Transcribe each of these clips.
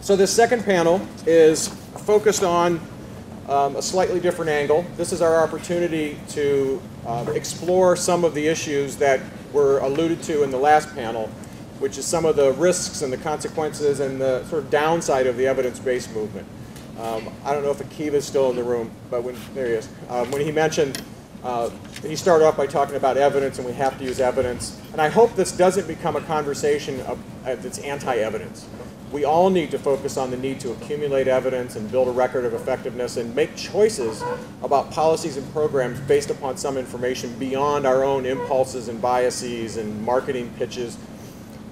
So this second panel is focused on a slightly different angle. This is our opportunity to explore some of the issues that were alluded to in the last panel, which is some of the risks and the consequences and the sort of downside of the evidence-based movement. I don't know if Akiva is still in the room, but there he is. When he mentioned, he started off by talking about evidence and we have to use evidence. And I hope this doesn't become a conversation that's anti-evidence. We all need to focus on the need to accumulate evidence and build a record of effectiveness and make choices about policies and programs based upon some information beyond our own impulses and biases and marketing pitches.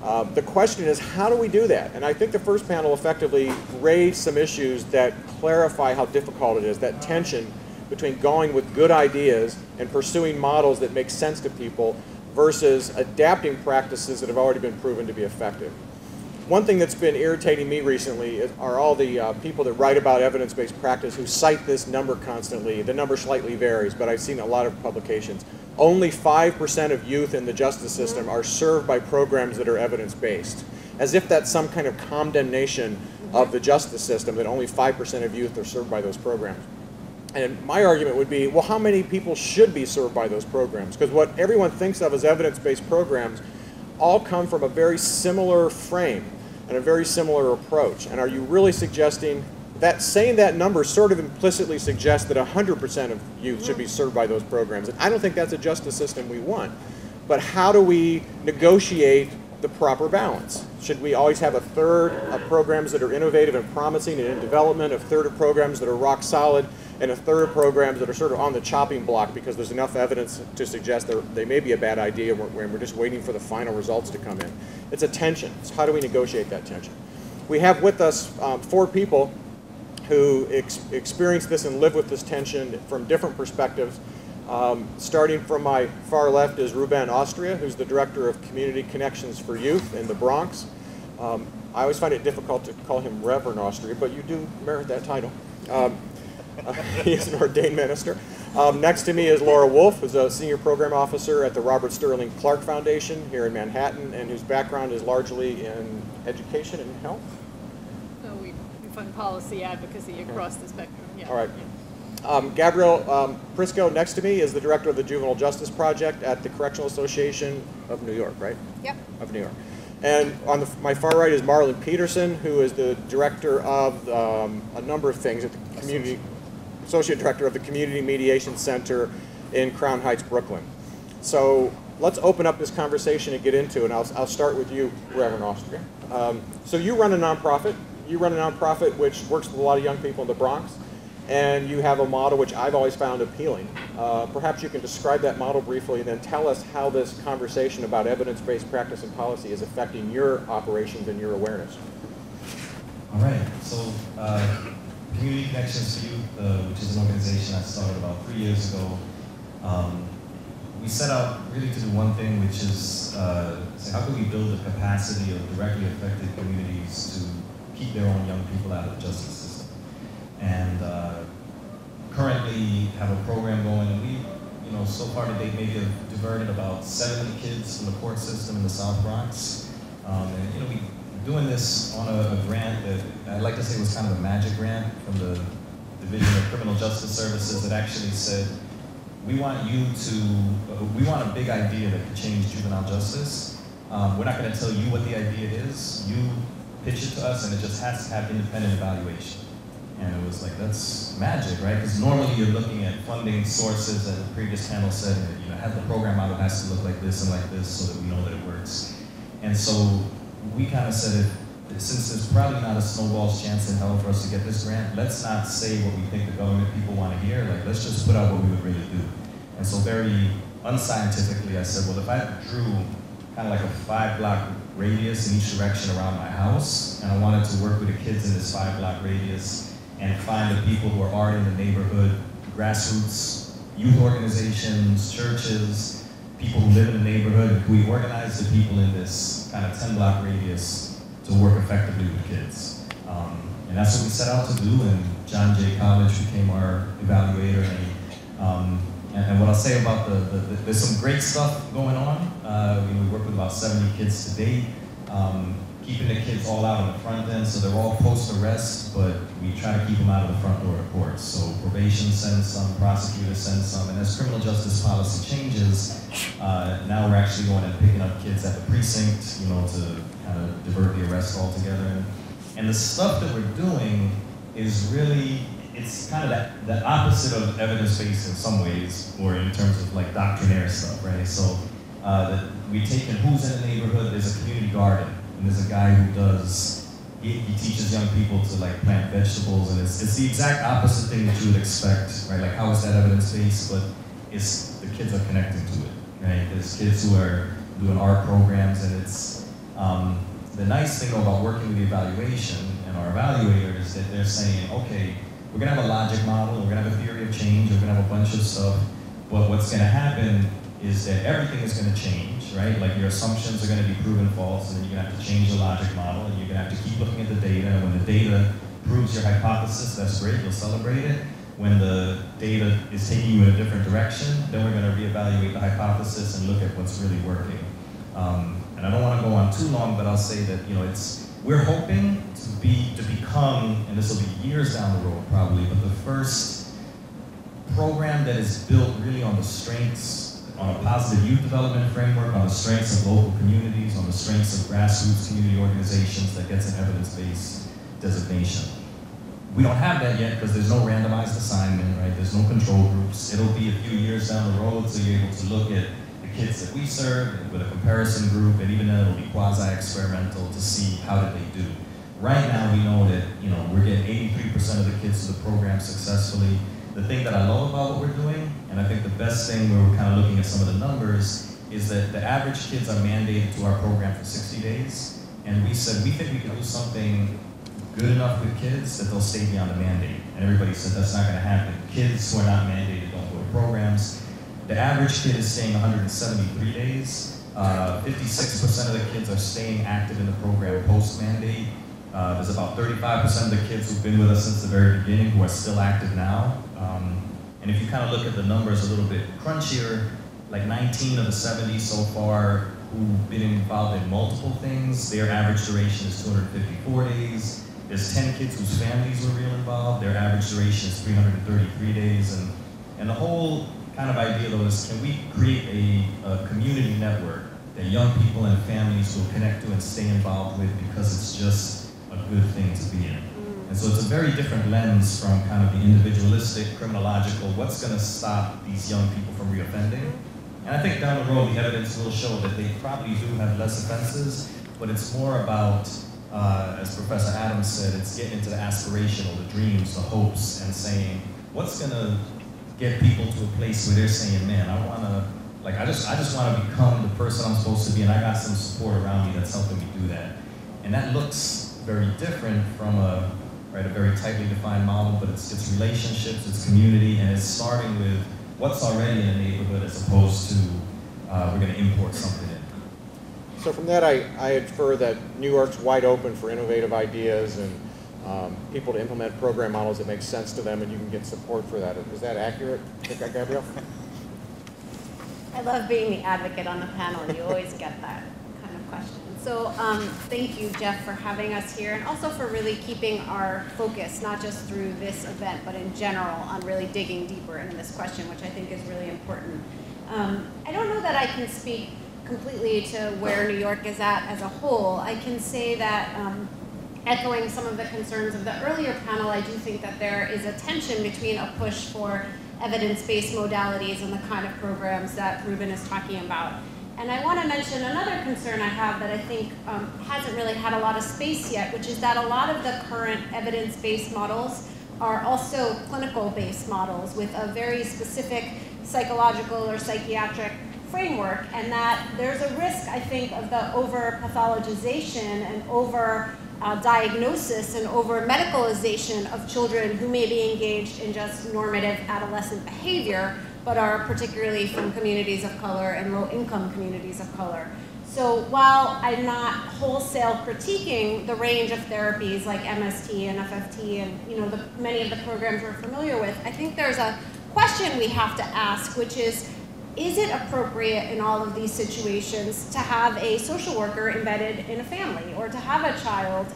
The question is, how do we do that? And I think the first panel effectively raised some issues that clarify how difficult it is, that tension between going with good ideas and pursuing models that make sense to people versus adapting practices that have already been proven to be effective. One thing that's been irritating me recently are all the people that write about evidence-based practice who cite this number constantly. The number slightly varies, but I've seen a lot of publications. Only 5% of youth in the justice system are served by programs that are evidence-based, as if that's some kind of condemnation of the justice system, that only 5% of youth are served by those programs. And my argument would be, well, how many people should be served by those programs? Because what everyone thinks of as evidence-based programs all come from a very similar frame and a very similar approach. And are you really suggesting that saying that number sort of implicitly suggests that 100% of youth should be served by those programs? And I don't think that's a justice system we want. But how do we negotiate the proper balance? Should we always have a third of programs that are innovative and promising and in development, a third of programs that are rock solid, and a third of programs that are sort of on the chopping block because there's enough evidence to suggest they may be a bad idea and we're just waiting for the final results to come in? It's a tension. So how do we negotiate that tension? We have with us 4 people who experience this and live with this tension from different perspectives. Starting from my far left is Ruben Austria, who's the Director of Community Connections for Youth in the Bronx. I always find it difficult to call him Reverend Austria, but you do merit that title. He is an ordained minister. Next to me is Laura Wolf, who's a Senior Program Officer at the Robert Sterling Clark Foundation here in Manhattan, and whose background is largely in education and health. No, we fund policy advocacy across the spectrum. Yeah. All right. Gabrielle Prisco, next to me, is the Director of the Juvenile Justice Project at the Correctional Association of New York, right? Yep. Of New York. And on my far right is Marlon Peterson, who is the Director of a number of things at the community, Associate Director of the Community Mediation Center in Crown Heights, Brooklyn. So let's open up this conversation and get into it. And I'll start with you, Reverend Austria. So you run a nonprofit. You run a nonprofit which works with a lot of young people in the Bronx. And you have a model which I've always found appealing. Perhaps you can describe that model briefly and then tell us how this conversation about evidence-based practice and policy is affecting your operations and your awareness. All right, so Community Connections for Youth, which is an organization I started about 3 years ago, we set out really to do one thing, which is say how can we build the capacity of directly affected communities to keep their own young people out of the justice system. And currently have a program going, and we, so far to date, maybe have diverted about 70 kids from the court system in the South Bronx. And we're doing this on a grant that I'd like to say was kind of a magic grant from the Division of Criminal Justice Services that actually said, we want a big idea that could change juvenile justice. We're not going to tell you what the idea is. You pitch it to us, and it just has to have independent evaluation. And it was like, that's magic, right? Because normally you're looking at funding sources, as the previous panel said, have the program out, it has to look like this and like this so that we know that it works. And so we kind of said, since there's probably not a snowball's chance in hell for us to get this grant, let's not say what we think the government people want to hear, like let's just put out what we would really do. And so very unscientifically I said, well, if I drew kind of like a 5-block radius in each direction around my house, and I wanted to work with the kids in this 5-block radius, and find the people who are already in the neighborhood, grassroots, youth organizations, churches, people who live in the neighborhood. We organize the people in this kind of 10-block radius to work effectively with kids. And that's what we set out to do, and John Jay College became our evaluator. And what I'll say about there's some great stuff going on. We work with about 70 kids to date. keeping the kids all out on the front end, so they're all post-arrest, but we try to keep them out of the front door of courts. So probation sends some, prosecutors send some, and as criminal justice policy changes, now we're actually going and picking up kids at the precinct, you know, to kind of divert the arrest altogether. And the stuff that we're doing is really, it's kind of the opposite of evidence-based in some ways, or in terms of like doctrinaire stuff, right? So we take in who's in the neighborhood, there's a community garden, and there's a guy who does, he teaches young people to like plant vegetables, and it's the exact opposite thing that you would expect, right? Like how is that evidence-based, but it's, the kids are connecting to it, right? There's kids who are doing art programs, and it's, the nice thing about working with the evaluation and our evaluators is that they're saying, okay, we're gonna have a logic model, we're gonna have a theory of change, we're gonna have a bunch of stuff, but what's gonna happen is that everything is gonna change, right? Like your assumptions are gonna be proven false, and then you're gonna have to change the logic model, and you're gonna have to keep looking at the data, and when the data proves your hypothesis, that's great, you'll celebrate it. When the data is taking you in a different direction, then we're gonna reevaluate the hypothesis and look at what's really working. And I don't wanna go on too long, but I'll say that, you know, we're hoping to become, and this will be years down the road probably, but the first program that is built really on the strengths, on a positive youth development framework, on the strengths of local communities, on the strengths of grassroots community organizations that gets an evidence-based designation. We don't have that yet because there's no randomized assignment, right? There's no control groups. It'll be a few years down the road, so you're able to look at the kids that we serve with a comparison group, and even then it'll be quasi-experimental to see how did they do. Right now we know that, you know, we're getting 83% of the kids to the program successfully. The thing that I love about what we're doing, and I think the best thing where we're kind of looking at some of the numbers, is that the average kids are mandated to our program for 60 days. And we said, we think we can do something good enough with kids that they'll stay beyond the mandate. And everybody said that's not gonna happen. Kids who are not mandated don't go to programs. The average kid is staying 173 days. 56% of the kids are staying active in the program post-mandate. There's about 35% of the kids who've been with us since the very beginning who are still active now. And if you kind of look at the numbers a little bit crunchier, like 19 of the 70 so far who've been involved in multiple things, their average duration is 254 days. There's 10 kids whose families were real involved, their average duration is 333 days. And the whole kind of idea though is, can we create a community network that young people and families will connect to and stay involved with because it's just a good thing to be in. And so it's a very different lens from kind of the individualistic, criminological, what's gonna stop these young people from reoffending. And I think down the road, the evidence will show that they probably do have less offenses, but it's more about, as Professor Adams said, it's getting into the aspirational, the dreams, the hopes, and saying, what's gonna get people to a place where they're saying, man, I just wanna become the person I'm supposed to be, and I got some support around me that's helping me do that. And that looks very different from a very tightly defined model, but it's relationships, it's community, and it's starting with what's already in a neighborhood as opposed to we're going to import something in. So from that, I infer that New York's wide open for innovative ideas and people to implement program models that make sense to them, and you can get support for that. Is that accurate, Gabrielle? I love being the advocate on the panel. You always get that kind of question. So thank you, Jeff, for having us here, and also for really keeping our focus, not just through this event, but in general, on really digging deeper into this question, which I think is really important. I don't know that I can speak completely to where New York is at as a whole. I can say that, echoing some of the concerns of the earlier panel, I do think that there is a tension between a push for evidence-based modalities and the kind of programs that Ruben is talking about. And I want to mention another concern I have that I think hasn't really had a lot of space yet, which is that a lot of the current evidence-based models are also clinical-based models with a very specific psychological or psychiatric framework, and that there's a risk, I think, of the over-pathologization and over-diagnosis and over-medicalization of children who may be engaged in just normative adolescent behavior, but are particularly from communities of color and low-income communities of color. So while I'm not wholesale critiquing the range of therapies like MST and FFT and many of the programs we're familiar with, I think there's a question we have to ask, which is, is it appropriate in all of these situations to have a social worker embedded in a family, or to have a child,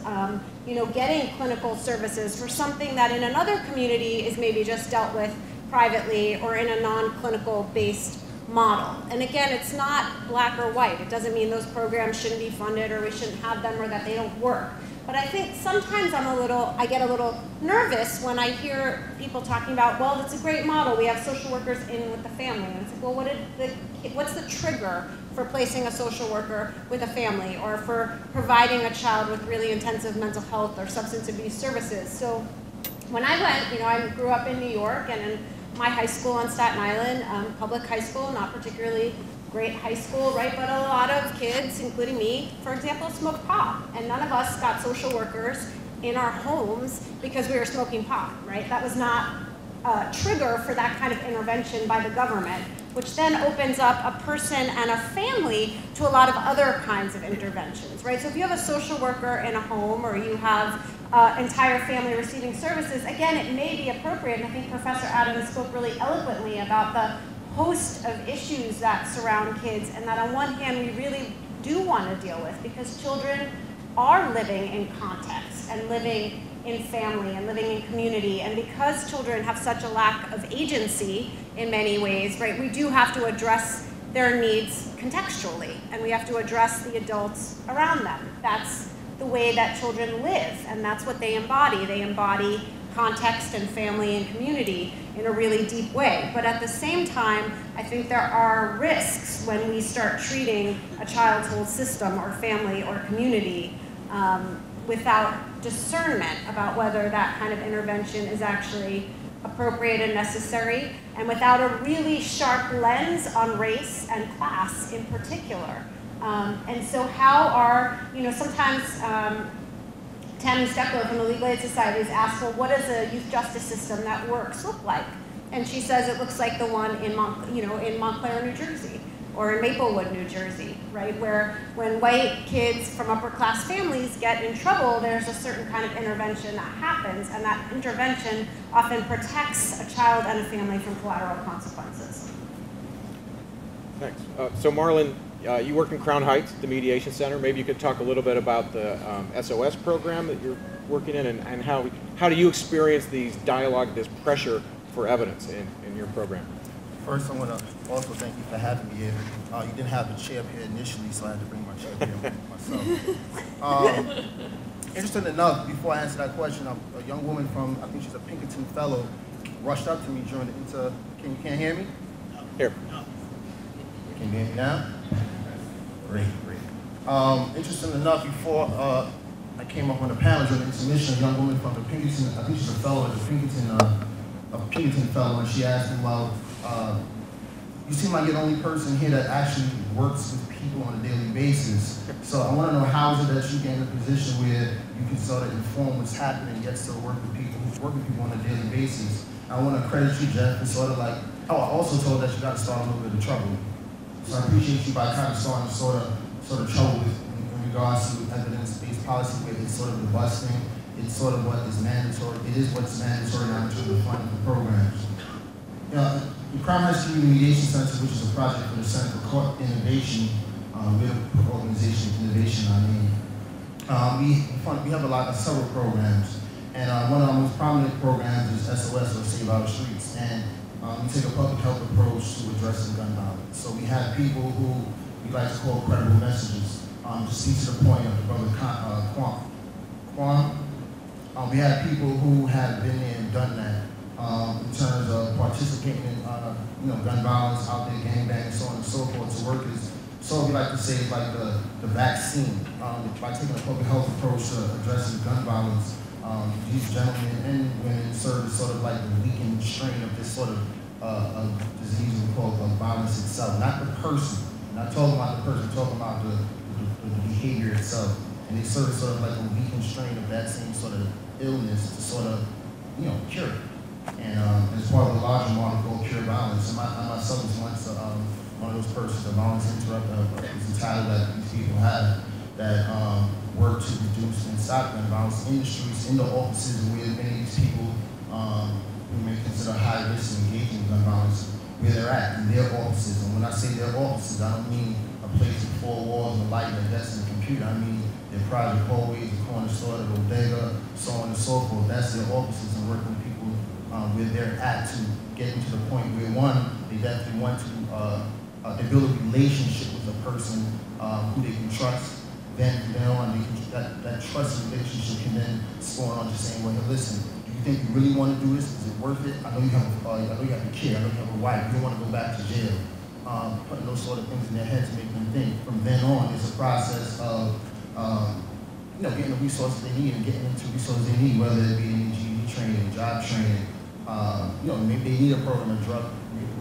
getting clinical services for something that in another community is maybe just dealt with privately or in a non-clinical based model? And again, it's not black or white. It doesn't mean those programs shouldn't be funded or we shouldn't have them or that they don't work. But I think sometimes I get a little nervous when I hear people talking about, well, it's a great model. We have social workers in with the family. And it's like, well, what's the trigger for placing a social worker with a family, or for providing a child with really intensive mental health or substance abuse services? So when I went, I grew up in New York, and in my high school on Staten Island, public high school, not particularly great high school, right? But a lot of kids, including me, for example, smoked pot. And none of us got social workers in our homes because we were smoking pot, right? That was not a trigger for that kind of intervention by the government, which then opens up a person and a family to a lot of other kinds of interventions, right? So if you have a social worker in a home, or you have entire family receiving services, again, it may be appropriate. And I think Professor Adams spoke really eloquently about the host of issues that surround kids, and that on one hand we really do want to deal with, because children are living in context and living in family and living in community, and because children have such a lack of agency in many ways, right, we do have to address their needs contextually, and we have to address the adults around them. That's the way that children live, and that's what they embody. They embody context and family and community in a really deep way. But at the same time, I think there are risks when we start treating a child's whole system or family or community without discernment about whether that kind of intervention is actually appropriate and necessary, and without a really sharp lens on race and class in particular. And so how are, sometimes Tammy Steckler from the Legal Aid Society is asked, well, what does a youth justice system that works look like? And she says it looks like the one in Montclair, New Jersey, or in Maplewood, New Jersey, right? Where when white kids from upper class families get in trouble, there's a certain kind of intervention that happens, and that intervention often protects a child and a family from collateral consequences. Thanks. So Marlon, you work in Crown Heights, the Mediation Center. Maybe you could talk a little bit about the SOS program that you're working in, and how do you experience these dialogue, this pressure for evidence in your program? First, I want to also thank you for having me here. You didn't have the chair up here initially, so I had to bring my chair here myself. Interesting enough, before I answer that question, a young woman from, I think she's a Pinkerton fellow, rushed up to me during the you can't hear me? Here. Can you hear me now? Great. Interesting enough, before I came up on the panel during the intermission, a young woman from the Pinkerton, I think she's a fellow at the Pinkerton fellow, and she asked me, well, you seem like you're the only person here that actually works with people on a daily basis. So I want to know, how is it that you get in a position where you can sort of inform what's happening, yet still work with people on a daily basis? I want to credit you, Jeff, for sort of like, I also told that you got to start a little bit of trouble. So I appreciate you by kind of starting sort of trouble with in regards to evidence-based policy, where it's sort of the busting, it's sort of what is mandatory, it is what's mandatory now in terms of funding the programs. The Crown Heights Community Mediation Center, which is a project for the Center for Court Innovation, we're an organization of innovation, we have several programs, and one of our most prominent programs is SOS, or Save Our Streets, and we take a public health approach to addressing gun violence. So we have people who we like to call credible messages, to speak to the point of the brother Quan. We have people who have been there and done that, in terms of participating in gun violence out there, gangbanging, so on and so forth. So work is, so we like to say, like the vaccine. By taking a public health approach to addressing gun violence, these gentlemen and women serve as sort of like the weakened strain of this sort of disease we call violence itself, not the person. I'm not talking about the person, I'm talking about the behavior itself. And they serve as sort of like a weakened strain of that same sort of illness to sort of, cure it. And as part of a larger model called Cure Violence, and I myself was once one of those persons, the Violence Interrupt, is the title that these people have, that work to reduce and stop gun violence in the streets, in the offices where many of these people who may consider high risk of engaging in gun violence, where they're at, in their offices. offices. And when I say their offices, I don't mean a place with 4 walls and a light and a desk and a computer. I mean their private hallways, the corner store, the bodega, so on and so forth. That's their offices, and working with people where they're at to get them to the point where, one, they definitely want to they build a relationship with a person who they can trust. Then from there on, that trust relationship can then spawn on to saying, well, hey, listen, do you think you really want to do this? Is it worth it? I know you have a kid. I know you have a wife. You don't want to go back to jail. Putting those sort of things in their heads to make them think. From then on, it's a process of getting the resources they need and getting them to resources they need, whether it be in GED training, job training, maybe they need a program, a drug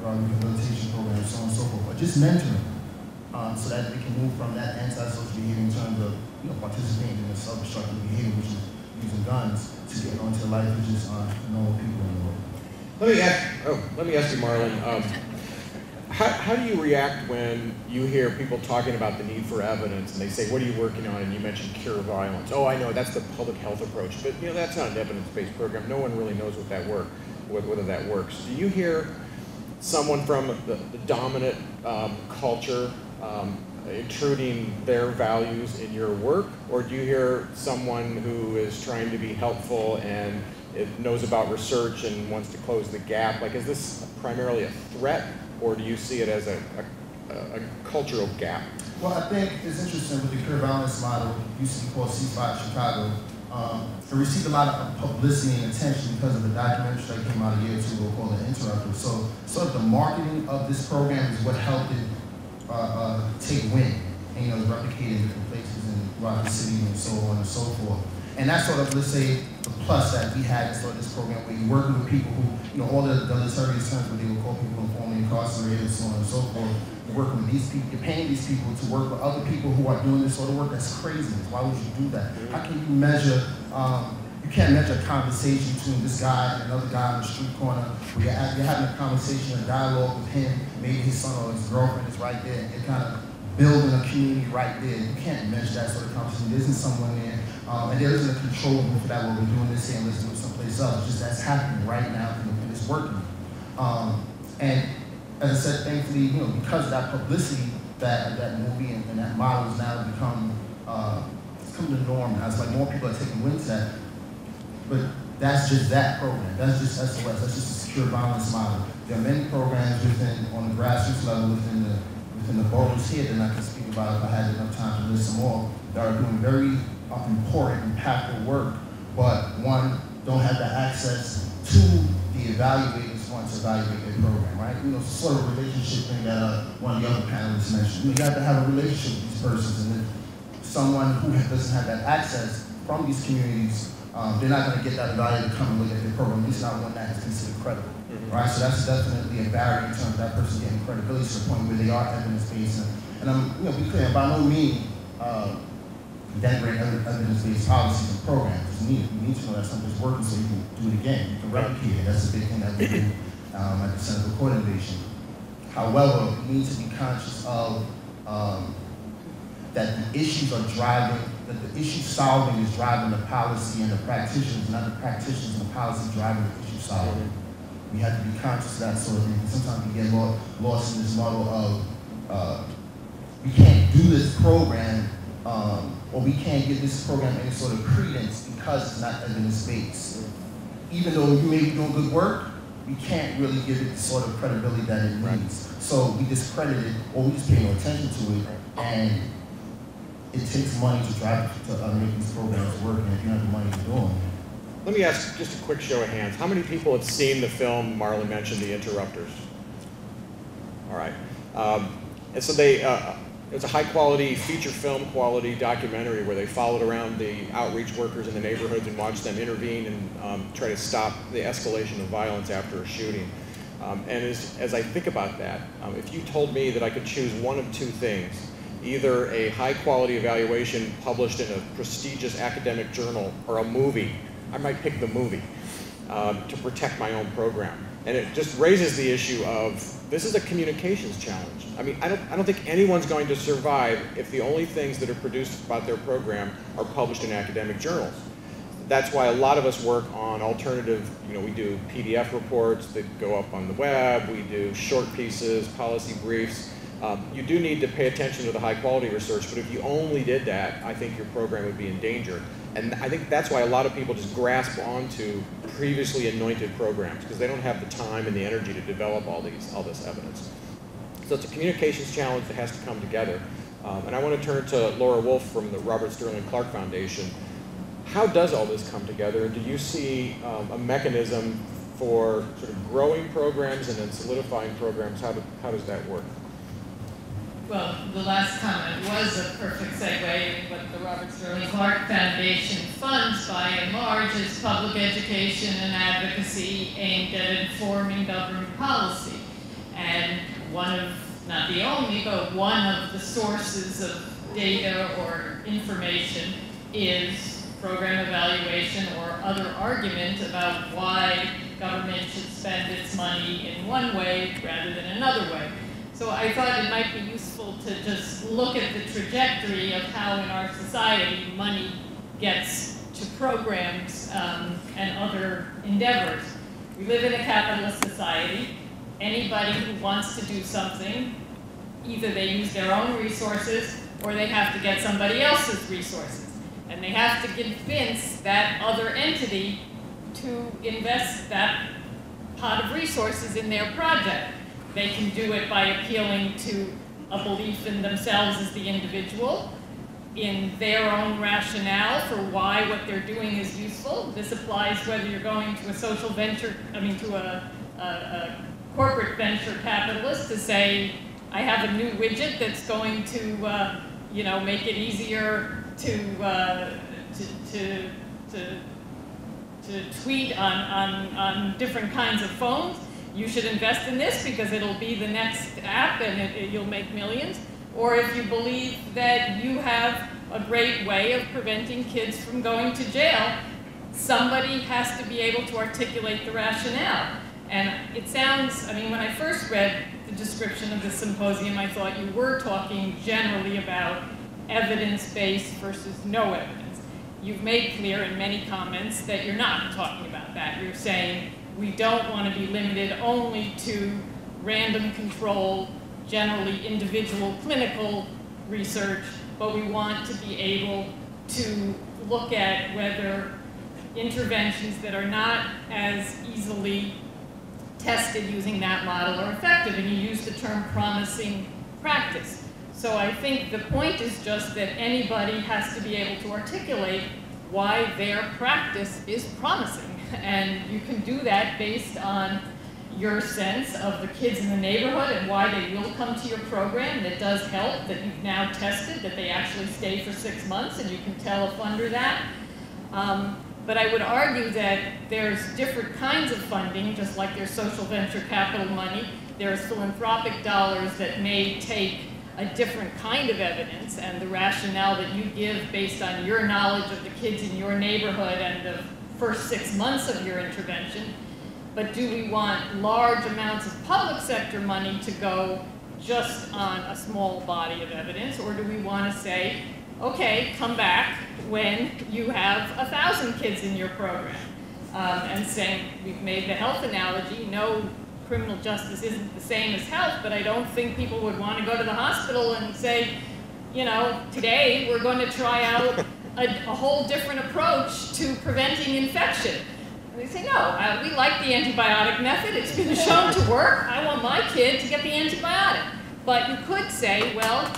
rehabilitation program, and so on and so forth, or just mentoring, so that they can move from that antisocial behavior in terms of participating in the self-destructive behavior, which is using guns, to get onto life with just normal people in the world. Let me ask you, Marlon. How do you react when you hear people talking about the need for evidence, and they say, "What are you working on?" And you mentioned cure violence. Oh, I know that's the public health approach, but that's not an evidence-based program. No one really knows whether that works. Do you hear someone from the dominant culture intruding their values in your work, or do you hear someone who is trying to be helpful and knows about research and wants to close the gap? Like, is this primarily a threat, or do you see it as a cultural gap? Well, I think it's interesting with the cure violence model, used to be called C5 Chicago. It received a lot of publicity and attention because of the documentary that came out a year or two ago called The Interrupter. So sort of the marketing of this program is what helped it take wing, and it's replicated in different places throughout the city and so on and so forth. And that's sort of, let's say, the plus that we had in sort of this program, where you're working with people who, all the deleterious terms where they would call people informally incarcerated and so on and so forth. You're working with these people, you're paying these people to work with other people who are doing this sort of work. That's craziness. Why would you do that? How can you measure, you can't measure a conversation between this guy and another guy on the street corner, where you're having a conversation, a dialogue with him, maybe his son or his girlfriend is right there, and you're kind of building a community right there. You can't measure that sort of conversation. There isn't someone there, and there isn't a control room for that, where we're doing this here and let's do it someplace else. It's just that's happening right now, and it's working. And as I said, thankfully, because of that publicity, that movie and that model has now become the norm now. It's like more people are taking wind to that. But that's just that program. That's just SOS. That's just a secure violence model. There are many programs on the grassroots level within the boroughs here that I can speak about if I had enough time to list them all, that are doing very important, impactful work, but one, don't have the access to the evaluators want to evaluate their program, right? Sort of a relationship thing that one of the other panelists mentioned. You have to have a relationship with these persons, and if someone who doesn't have that access from these communities, they're not going to get that evaluator to come and look at their program. At least not one that is considered credible, right? So that's definitely a barrier in terms of that person getting credibility to the point where they are evidence-based. And I'm, be clear, by no means denigrate evidence-based policies and programs. You need to know that something's working so you can do it again. You can replicate it. That's a big thing that we do at the Center for Court Innovation. However, we need to be conscious of that the issues are driving, that the issue solving is driving the policy, and the practitioners, not the practitioners and the policy driving the issue solving. We have to be conscious of that sort of thing. Sometimes we get lost in this model of we can't do this program, or we can't give this program any sort of credence because it's not evidence-based. Even though you may be doing good work, we can't really give it the sort of credibility that it needs. So we discredit it, or we just pay no attention to it, and it takes money to try to make these programs work, and if you don't have the money to do them. Let me ask just a quick show of hands. How many people have seen the film Marlon mentioned, The Interrupters? All right. And so it's a high-quality, feature film quality documentary where they followed around the outreach workers in the neighborhoods and watched them intervene and try to stop the escalation of violence after a shooting. And as I think about that, if you told me that I could choose one of two things, either a high-quality evaluation published in a prestigious academic journal or a movie, I might pick the movie to protect my own program. And it just raises the issue of, this is a communications challenge. I mean, I don't think anyone's going to survive if the only things that are produced about their program are published in academic journals. That's why a lot of us work on alternative, we do PDF reports that go up on the web, we do short pieces, policy briefs. You do need to pay attention to the high quality research, but if you only did that, I think your program would be in danger. And I think that's why a lot of people just grasp onto previously anointed programs, because they don't have the time and the energy to develop all this evidence. So it's a communications challenge that has to come together. And I want to turn to Laura Wolf from the Robert Sterling Clark Foundation. How does all this come together? Do you see a mechanism for sort of growing programs and then solidifying programs? How does that work? Well, the last comment was a perfect segue. What the Robert Sterling Clark Foundation funds by and large is public education and advocacy aimed at informing government policy. And one of, not the only, but one of the sources of data or information is program evaluation or other argument about why government should spend its money in one way rather than another way. So I thought it might be useful to just look at the trajectory of how in our society money gets to programs and other endeavors. We live in a capitalist society. Anybody who wants to do something, either they use their own resources or they have to get somebody else's resources. And they have to convince that other entity to invest that pot of resources in their project. They can do it by appealing to a belief in themselves as the individual, in their own rationale for why what they're doing is useful. This applies whether you're going to a social venture, to a corporate venture capitalist to say, I have a new widget that's going to, make it easier to tweet on different kinds of phones. You should invest in this because it'll be the next app and you'll make millions. Or if you believe that you have a great way of preventing kids from going to jail, somebody has to be able to articulate the rationale. And it sounds, when I first read the description of the symposium, I thought you were talking generally about evidence-based versus no evidence. You've made clear in many comments that you're not talking about that. You're saying we don't want to be limited only to random control, generally individual clinical research, but we want to be able to look at whether interventions that are not as easily tested using that model are effective, and you use the term promising practice. So I think the point is just that anybody has to be able to articulate why their practice is promising. And you can do that based on your sense of the kids in the neighborhood and why they will come to your program. That does help, that you've now tested, that they actually stay for 6 months, and you can tell a funder that. But I would argue that there's different kinds of funding, just like there's social venture capital money. There's philanthropic dollars that may take a different kind of evidence, and the rationale that you give based on your knowledge of the kids in your neighborhood and the first 6 months of your intervention. But do we want large amounts of public sector money to go just on a small body of evidence, or do we want to say, okay, come back when you have 1,000 kids in your program? And saying, we've made the health analogy, no, criminal justice isn't the same as health, but I don't think people would want to go to the hospital and say, today we're going to try out a whole different approach to preventing infection. And they say, no, we like the antibiotic method. It's been shown to work. I want my kid to get the antibiotic. But you could say, well,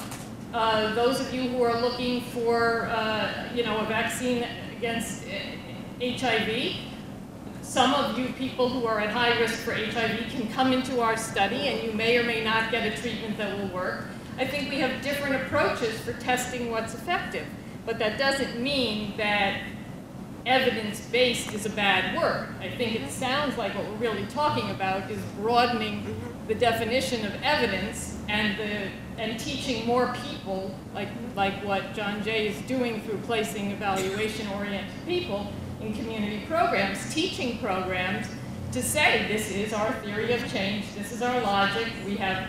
those of you who are looking for, a vaccine against HIV, some of you people who are at high risk for HIV can come into our study, and you may or may not get a treatment that will work. I think we have different approaches for testing what's effective, but that doesn't mean that evidence-based is a bad word. I think it sounds like what we're really talking about is broadening the definition of evidence and teaching more people, like what John Jay is doing through placing evaluation-oriented people in community programs, teaching programs to say, this is our theory of change, this is our logic, we have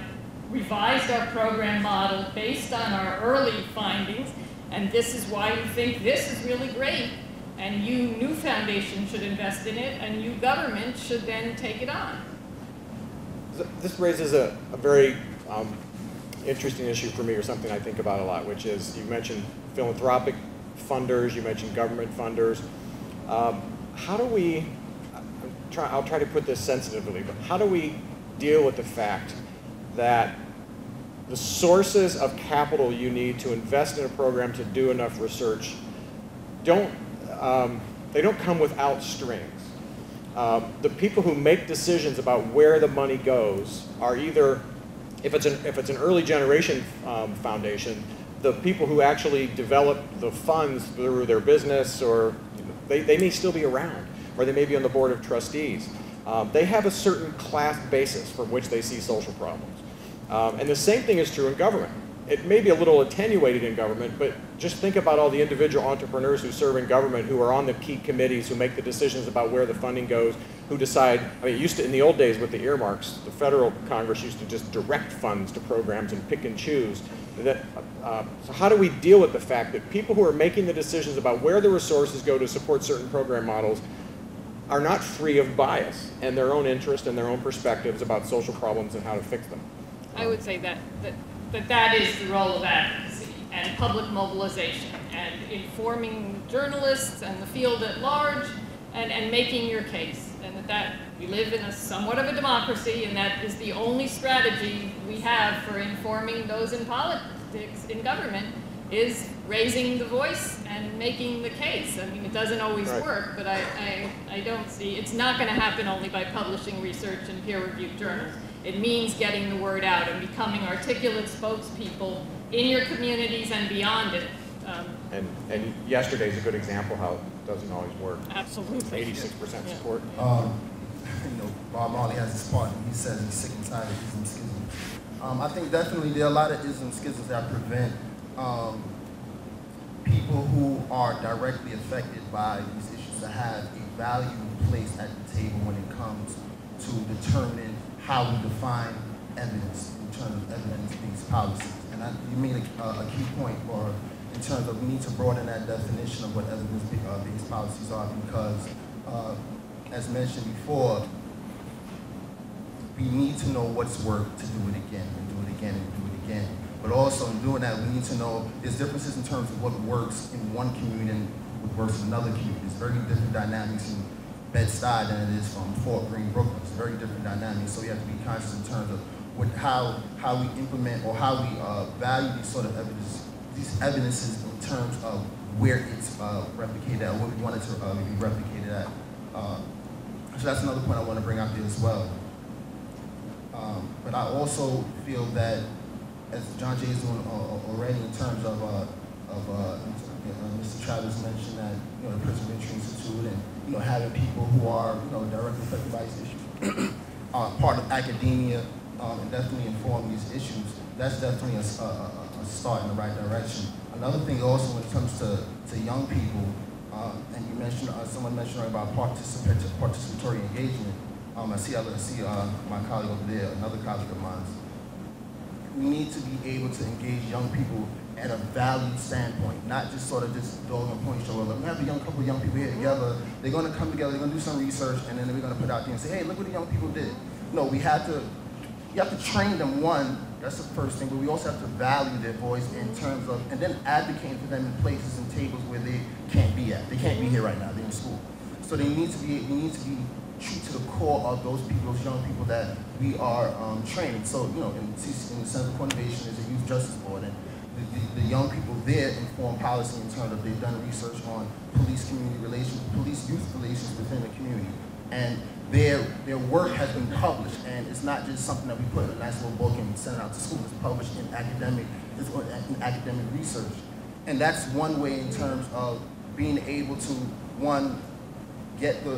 revised our program model based on our early findings, and this is why we think this is really great. and you, new foundation, should invest in it, and you, government, should then take it on. This raises a very interesting issue for me, or something I think about a lot, which is, you mentioned philanthropic funders, you mentioned government funders. How do we, I'll try to put this sensitively, but how do we deal with the fact that the sources of capital you need to invest in a program to do enough research they don't come without strings? The people who make decisions about where the money goes are either, if it's an early generation foundation, the people who actually develop the funds through their business, or they may still be around, or they may be on the board of trustees. They have a certain class basis from which they see social problems. And the same thing is true in government. It may be a little attenuated in government, but just think about all the individual entrepreneurs who serve in government, who are on the key committees, who make the decisions about where the funding goes, who decide. I mean, it used to, in the old days with the earmarks, the federal Congress used to just direct funds to programs and pick and choose. So how do we deal with the fact that people who are making the decisions about where the resources go to support certain program models are not free of bias and their own interest and their own perspectives about social problems and how to fix them? I would say that is the role of advocacy and public mobilization and informing journalists and the field at large and making your case. And that we live in somewhat of a democracy, and that is the only strategy we have for informing those in politics, in government, is raising the voice and making the case. I mean, it doesn't always work, but I don't see, it's not going to happen only by publishing research in peer-reviewed journals. It means getting the word out and becoming articulate spokespeople in your communities and beyond it. And yesterday's a good example how it doesn't always work. Absolutely. 86% support. Bob Marley has this part, and he says he's sick and tired of ism schisms. I think definitely there are a lot of ism schisms that prevent people who are directly affected by these issues to have a value placed at the table when it comes to determining how we define evidence in terms of evidence-based policies. And you made a key point, or in terms of we need to broaden that definition of what evidence-based policies are, because as mentioned before, we need to know what's worked to do it again and do it again and do it again. But also in doing that, we need to know there's differences in terms of what works in one community and what works in another community. There's very different dynamics in Bed-Stuy than it is from Fort Greene, Brooklyn. It's very different dynamics, so we have to be conscious in terms of how we implement or how we value these sort of evidences in terms of where it's replicated at, or what we want it to be replicated at. So that's another point I want to bring out there as well. But I also feel that, as John Jay is doing already in terms of Mr. Travis mentioned that, the Prison Reentry Institute and, having people who are, directly affected by these issues, part of academia, and definitely inform these issues, that's definitely a start in the right direction. Another thing also when it comes to young people, and you mentioned, someone mentioned about participatory engagement. I see my colleague over there, another colleague of mine. We need to be able to engage young people at a valued standpoint, not just sort of just dog and point show. We have a couple of young people here together. They're going to come together. They're going to do some research, and then we're going to put out there and say, "Hey, look what the young people did." No, you have to train them. One, that's the first thing, but we also have to value their voice in terms of, and then advocate for them in places and tables where they can't be at. They can't be here right now. They're in school, so we need to be true to the core of those people, those young people that we are training. So, in the Center for Innovation, there's a Youth Justice Board, and the young people there inform policy in terms of they've done research on police-youth relations within the community. And their work has been published, and it's not just something that we put in a nice little book and send it out to school. It's published in academic research. And that's one way in terms of being able to, one, get the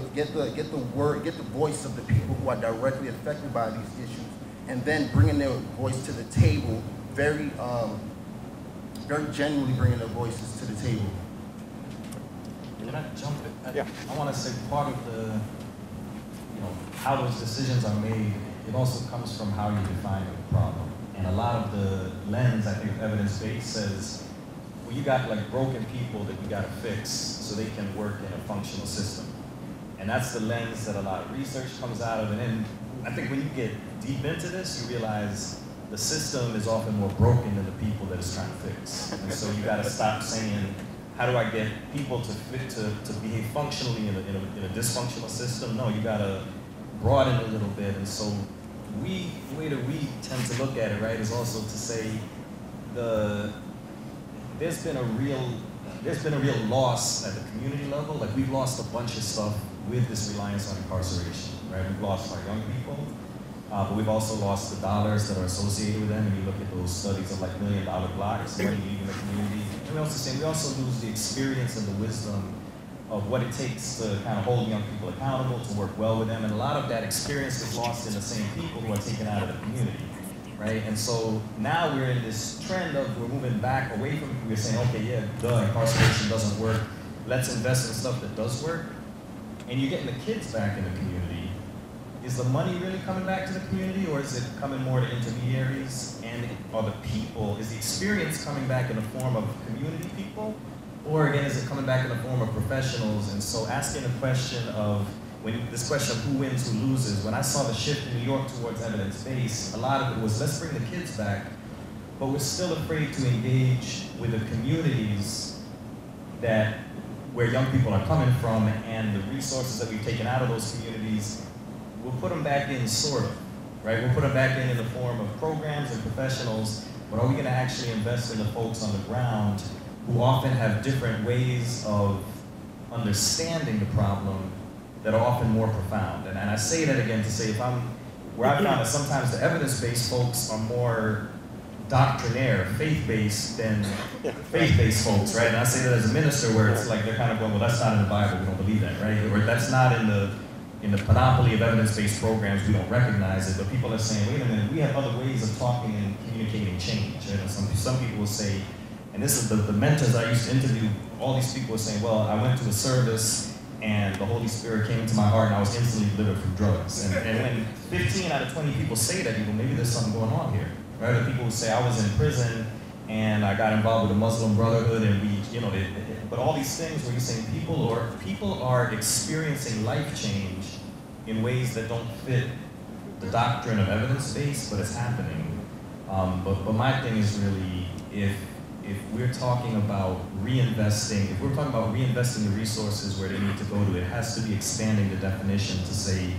voice of the people who are directly affected by these issues, and then bringing their voice to the table, very genuinely bringing their voices to the table. Can I jump in? Yeah. I want to say part of the, how those decisions are made, it also comes from how you define the problem. And a lot of the lens, I think, of evidence-based says, well, you got like broken people that you got to fix so they can work in a functional system. And that's the lens that a lot of research comes out of. And then I think when you get deep into this, you realize the system is often more broken than the people that it's trying to fix. And so you got to stop saying, how do I get people to behave functionally in a dysfunctional system? No, you got to broaden a little bit. And so the way that we tend to look at it, right, is also to say there's been a real loss at the community level. Like, we've lost a bunch of stuff with this reliance on incarceration, right? We've lost our young people, but we've also lost the dollars that are associated with them. And you look at those studies of like $1 million blocks, money leaving the community. And we also lose the experience and the wisdom of what it takes to kind of hold young people accountable, to work well with them. And a lot of that experience is lost in the same people who are taken out of the community, right? And so now we're in this trend of we're moving back away from, we're saying, okay, yeah, incarceration doesn't work. Let's invest in stuff that does work. And you're getting the kids back in the community. Is the money really coming back to the community, or is it coming more to intermediaries? And are the people, is the experience coming back in the form of community people? Or again, is it coming back in the form of professionals? And so asking the question of, this question of who wins, who loses, when I saw the shift in New York towards evidence-based, a lot of it was, let's bring the kids back, but we're still afraid to engage with the communities where young people are coming from, and the resources that we've taken out of those communities, we'll put them back in, sort of, right? We'll put them back in the form of programs and professionals, but are we gonna actually invest in the folks on the ground who often have different ways of understanding the problem that are often more profound? And I say that again to say, where I found that sometimes the evidence-based folks are more doctrinaire, faith-based than faith-based folks, right? And I say that as a minister, where it's like they're kind of going, well, that's not in the Bible, we don't believe that, right? Or that's not in the panoply of evidence-based programs, we don't recognize it. But people are saying, wait a minute, we have other ways of talking and communicating change. Right? And some people will say, and this is the mentors I used to interview, all these people were saying, well, I went to a service and the Holy Spirit came into my heart and I was instantly delivered from drugs. And when 15 out of 20 people say that, you go, maybe there's something going on here. Right? Or people who say, I was in prison and I got involved with the Muslim Brotherhood, and but all these things where you're saying people are experiencing life change in ways that don't fit the doctrine of evidence-based, but it's happening. But my thing is really, if we're talking about reinvesting, the resources where they need to go to, it has to be expanding the definition to say,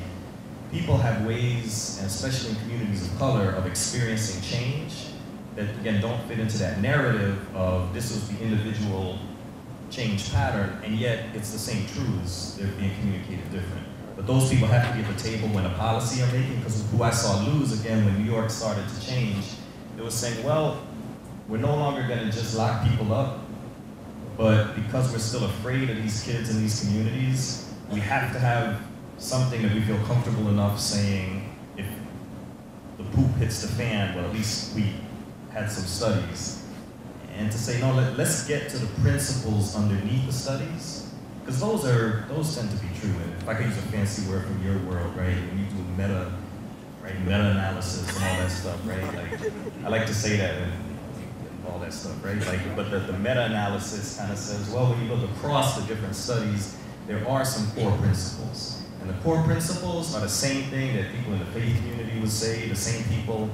people have ways, and especially in communities of color, of experiencing change that, again, don't fit into that narrative of this was the individual change pattern, and yet it's the same truths, they're being communicated different. But those people have to be at the table when a policy are making, because who I saw lose, again, when New York started to change, it was saying, well, we're no longer gonna just lock people up, but because we're still afraid of these kids in these communities, we have to have something that we feel comfortable enough saying, if the poop hits the fan, well, at least we had some studies. And to say, no, let's get to the principles underneath the studies, because those tend to be true. And if I could use a fancy word from your world, right, when you do meta-analysis and all that stuff, right, like, I like to say that and all that stuff, right, like, but the meta-analysis kind of says, well, when you look across the different studies, there are some core principles. And the core principles are the same thing that people in the faith community would say, the same people,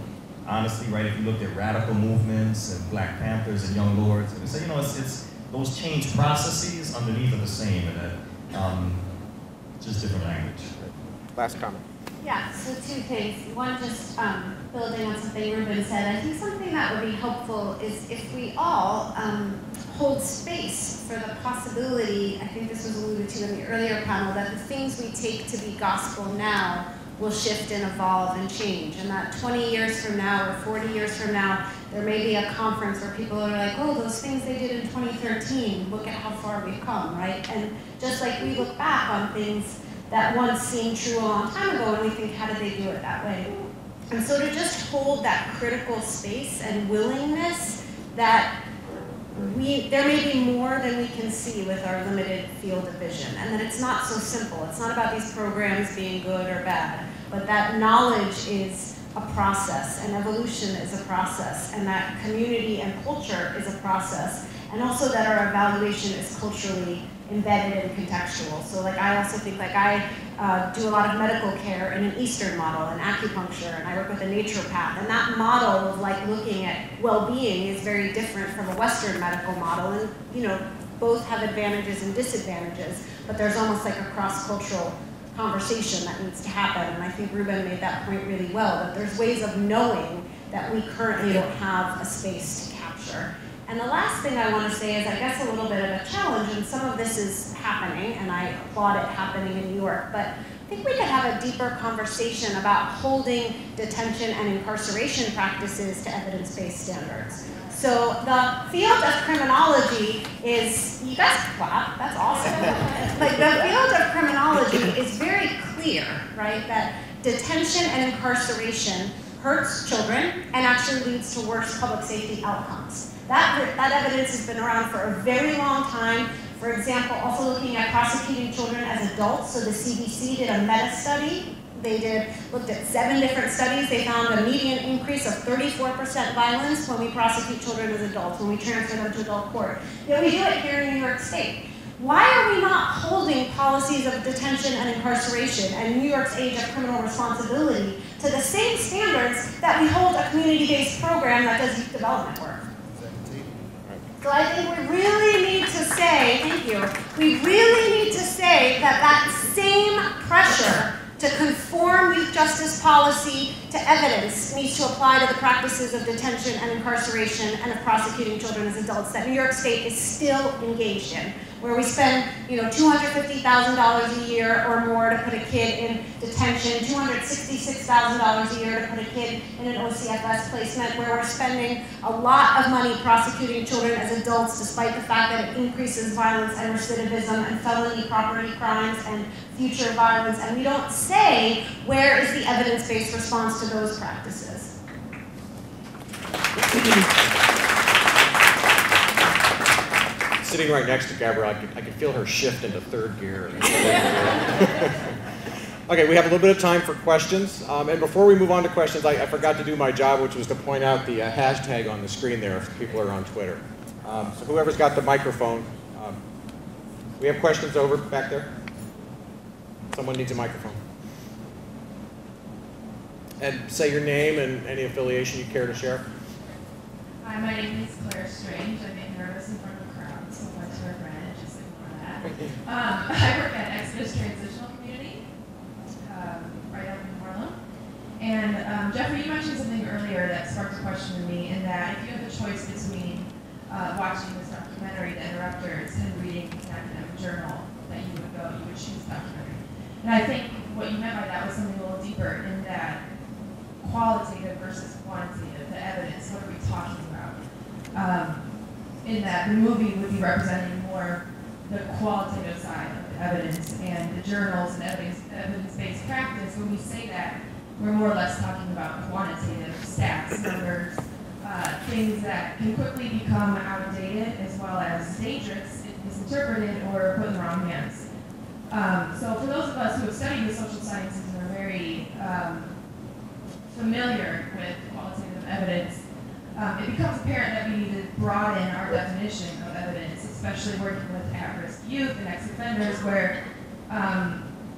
honestly, right, if you looked at radical movements and Black Panthers and Young Lords, and say, it's those change processes underneath are the same, and that just different language. Last comment. Yeah, so two things. One, just building on something Ruben said, I think something that would be helpful is if we all hold space for the possibility, I think this was alluded to in the earlier panel, that the things we take to be gospel now will shift and evolve and change. And that 20 years from now or 40 years from now, there may be a conference where people are like, oh, those things they did in 2013, look at how far we've come, right? And just like we look back on things that once seemed true a long time ago and we think, how did they do it that way? And so to just hold that critical space and willingness that there may be more than we can see with our limited field of vision, and that it's not so simple. It's not about these programs being good or bad, but that knowledge is a process, and evolution is a process, and that community and culture is a process. and also that our evaluation is culturally embedded and contextual. So like I also think like I do a lot of medical care in an Eastern model, and acupuncture, and I work with a naturopath, and that model of like looking at well-being is very different from a Western medical model, and you know, both have advantages and disadvantages, but there's almost like a cross-cultural conversation that needs to happen, and I think Ruben made that point really well, that there's ways of knowing that we currently don't have a space to capture. And the last thing I want to say is I guess a little bit of a challenge, and some of this is happening, and I applaud it happening in New York, but I think we could have a deeper conversation about holding detention and incarceration practices to evidence-based standards. So the field of criminology is, you guys clap, that's awesome. Like the field of criminology is very clear, right, that detention and incarceration hurts children and actually leads to worse public safety outcomes. That evidence has been around for a very long time. For example, also looking at prosecuting children as adults. So the CDC did a meta-study. They looked at 7 different studies. They found a median increase of 34% violence when we prosecute children as adults, when we transfer them to adult court. Yet we do it here in New York State. Why are we not holding policies of detention and incarceration and New York's age of criminal responsibility to the same standards that we hold a community-based program that does youth development work? So I think we really need to say, thank you, we really need to say that that same pressure to conform youth justice policy to evidence needs to apply to the practices of detention and incarceration and of prosecuting children as adults that New York State is still engaged in, where we spend, you know, $250,000 a year or more to put a kid in detention, $266,000 a year to put a kid in an OCFS placement, where we're spending a lot of money prosecuting children as adults despite the fact that it increases violence and recidivism and felony property crimes and future violence, and we don't say where is the evidence-based response to those practices. Sitting right next to Gabrielle, I could feel her shift into third gear. Okay, we have a little bit of time for questions. And before we move on to questions, I forgot to do my job, which was to point out the hashtag on the screen there if people are on Twitter. So whoever's got the microphone, we have questions over back there. Someone needs a microphone. And say your name and any affiliation you care to share. Hi, my name is Claire Strange. I get nervous in front of a crowd, so I like to wear granite, just ignore that. I work at Exodus Transitional Community, right up in Harlem. And Jeffrey, you mentioned something earlier that sparked a question in me, in that if you have a choice between watching this documentary, The Interrupters, and reading an academic journal, that you would choose the documentary. And I think what you meant by that was something a little deeper, in that qualitative versus quantitative, the evidence, what are we talking about? In that the movie would be representing more the qualitative side of the evidence, and the journals and evidence-based practice, when we say that, we're more or less talking about quantitative stats, numbers, things that can quickly become outdated as well as dangerous if misinterpreted or put in the wrong hands. So for those of us who have studied the social sciences and are very familiar with qualitative evidence, it becomes apparent that we need to broaden our definition of evidence, especially working with at-risk youth and ex-offenders, where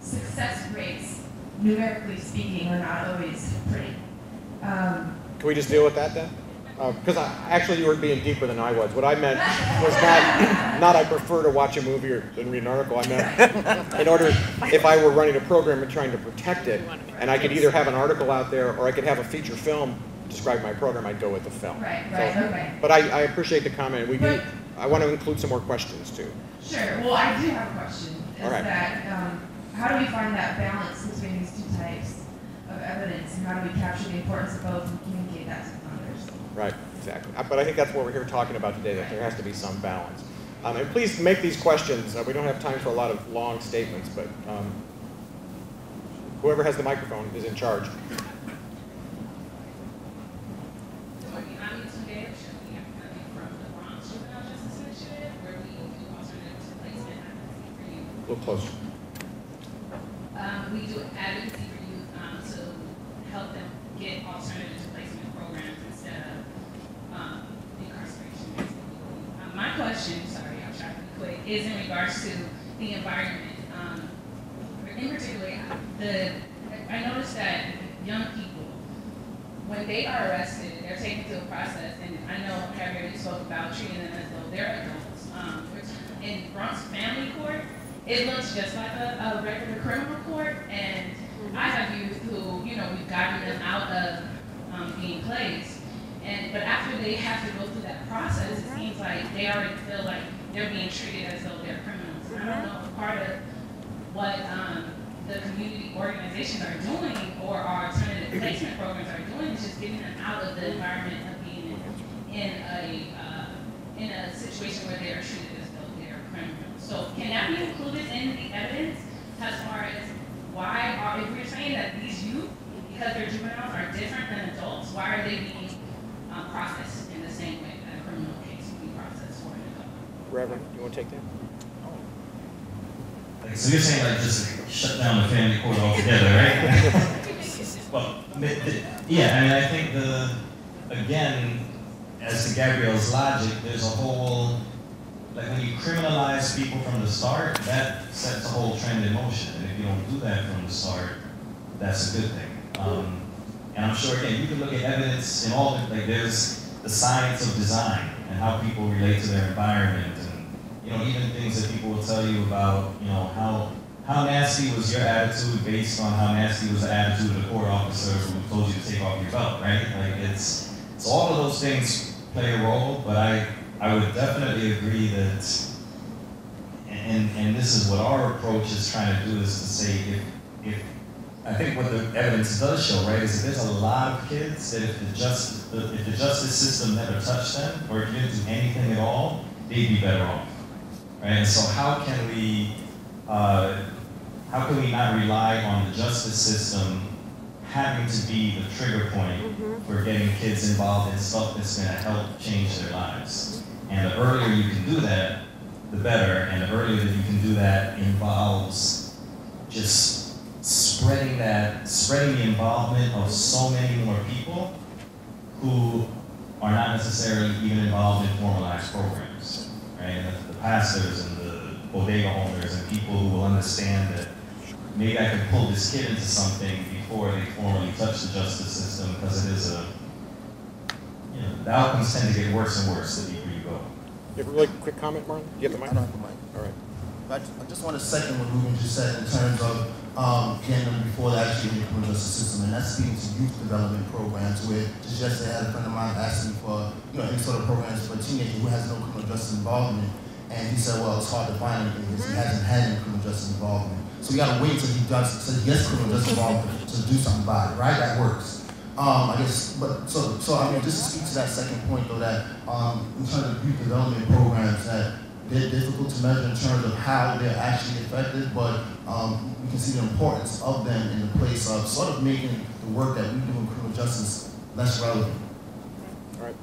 success rates, numerically speaking, are not always pretty. Can we just deal with that then? Because actually you were being deeper than I was. What I meant was not I prefer to watch a movie or than read an article. I meant in order, if I were running a program and trying to protect it, and I could either have an article out there or I could have a feature film describe my program, I'd go with the film. Right, so, okay. But I appreciate the comment. I want to include some more questions too. Sure. Well, I do have a question. All right. That how do we find that balance between these two types of evidence, and how do we capture the importance of both and communicate that to others? Right, exactly. But I think that's what we're here talking about today, that there has to be some balance. And please make these questions. We don't have time for a lot of long statements, but whoever has the microphone is in charge. A little closer. We do advocacy for youth to help them get alternative placement programs instead of incarceration. My is in regards to the environment. In particular, I noticed that young people, when they are arrested, they're taken to a process, and I know Javier, you spoke about treating them as though they're adults. In Bronx Family Court, it looks just like a regular criminal court, and I have youth who, you know, we've gotten them out of being placed, but after they have to go through that process, it seems like they already feel like they're being treated as though they're criminals. And I don't know if part of what the community organizations are doing or our alternative placement programs are doing is just getting them out of the environment of being in a situation where they are treated as though they are criminals. So can that be included in the evidence as far as why if we're saying that these youth, because they're juveniles, are different than adults, why are they being processed in the same way that a criminal case would be processed for an adult? Reverend, you want to take that? So you're saying like just shut down the family court altogether, right? Well, yeah, I mean, I think again, as to Gabrielle's logic, there's a whole, like when you criminalize people from the start, that sets a whole trend in motion. And if you don't do that from the start, that's a good thing. And I'm sure, again, you can look at evidence in all, like there's the science of design and how people relate to their environment. You know, even things that people will tell you about, you know, how nasty was your attitude based on how nasty was the attitude of the court officer who told you to take off your belt, right? Like it's all of those things play a role, but I would definitely agree that, and this is what our approach is trying to do, is to say if I think what the evidence does show, right, is that there's a lot of kids that if the justice system never touched them, or if it didn't do anything at all, they'd be better off. Right? And so how can we not rely on the justice system having to be the trigger point for getting kids involved in stuff that's going to help change their lives? And the earlier you can do that, the better. And the earlier that you can do that involves just spreading the involvement of so many more people who are not necessarily even involved in formalized programs. Right? The pastors and the bodega owners and people who will understand that maybe I can pull this kid into something before they formally touch the justice system, because it is the outcomes tend to get worse and worse the deeper you go. You have a really quick comment, Marlon? Do you have the mic? I don't have the mic. All right. I just want to second what Ruben just said in terms of getting them before they actually in the criminal justice system, and that's speaking to youth development programs. Where just yesterday I had a friend of mine ask me for any sort of programs for a teenager who has no criminal justice involvement, and he said, well, it's hard to find anything because he hasn't had any criminal justice involvement. So we got to wait till he gets criminal justice involvement to do something about it, right? That works. I guess, but so I mean, just to speak to that second point though, that in terms of youth development programs, that they're difficult to measure in terms of how they're actually effective, but we can see the importance of them in the place of sort of making the work that we do in criminal justice less relevant. All right.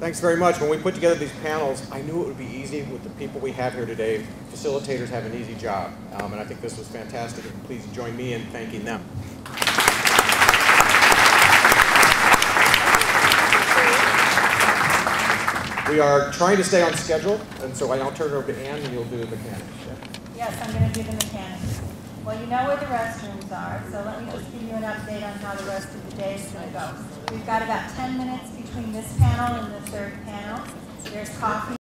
Thanks very much. When we put together these panels, I knew it would be easy with the people we have here today. Facilitators have an easy job, and I think this was fantastic, and please join me in thanking them. We are trying to stay on schedule, and so I'll turn it over to Ann, and you'll do the mechanics. Yes, I'm going to do the mechanics. Well, you know where the restrooms are, so let me just give you an update on how the rest of the day is going to go. We've got about 10 minutes between this panel and the third panel. There's coffee.